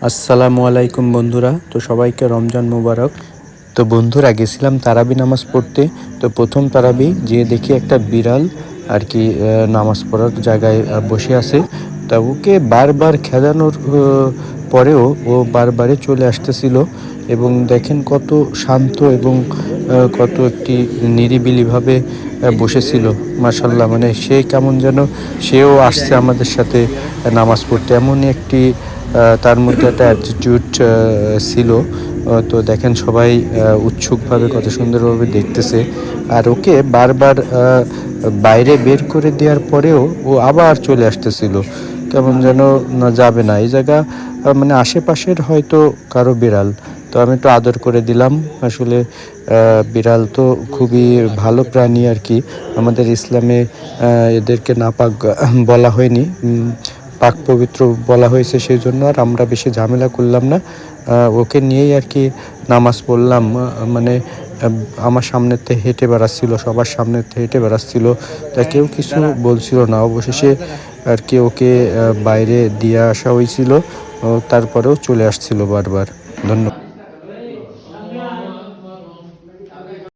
আসসালামু আলাইকুম বন্ধুরা। তো সবাইকে রমজান মোবারক। তো বন্ধুরা গেছিলাম তারাবি নামাজ পড়তে। তো প্রথম তারাবি যেয়ে দেখি একটা বিড়াল আর কি নামাজ পড়ার জায়গায় বসে আছে। তা ওকে বারবার খেদানোর পরেও ও বারবারই চলে আসতেছিল। এবং দেখেন কত শান্ত এবং কত একটি নিরিবিলিভাবে বসেছিল। মাশাল্লাহ, মানে সে কেমন যেন সেও আসছে আমাদের সাথে নামাজ পড়তে, এমনই একটি তার মধ্যে একটা অ্যাটিটিউড ছিল। তো দেখেন সবাই উৎসুকভাবে কত সুন্দরভাবে দেখতেছে। আর ওকে বারবার বাইরে বের করে দেওয়ার পরেও ও আবার চলে আসতেছিল, কেমন যেন না যাবে না এই জায়গা। মানে আশেপাশের হয়তো কারো বিড়াল, তো আমি একটু আদর করে দিলাম। আসলে বিড়াল তো খুবই ভালো প্রাণী আর কি। আমাদের ইসলামে এদেরকে নাপাক বলা হয়নি, পাক পবিত্র বলা হয়েছে, সেই জন্য আর আমরা বেশি ঝামেলা করলাম না। ওকে নিয়েই আর কি নামাজ পড়লাম। মানে আমার সামনেতে হেঁটে বেড়াচ্ছিল, সবার সামনেতে হেঁটে বেড়াচ্ছিল, তা কেউ কিছু বলছিল না। অবশেষে আর কি ওকে বাইরে দিয়ে আসা হয়েছিল, তারপরেও চলে আসছিল বারবার। ধন্যবাদ।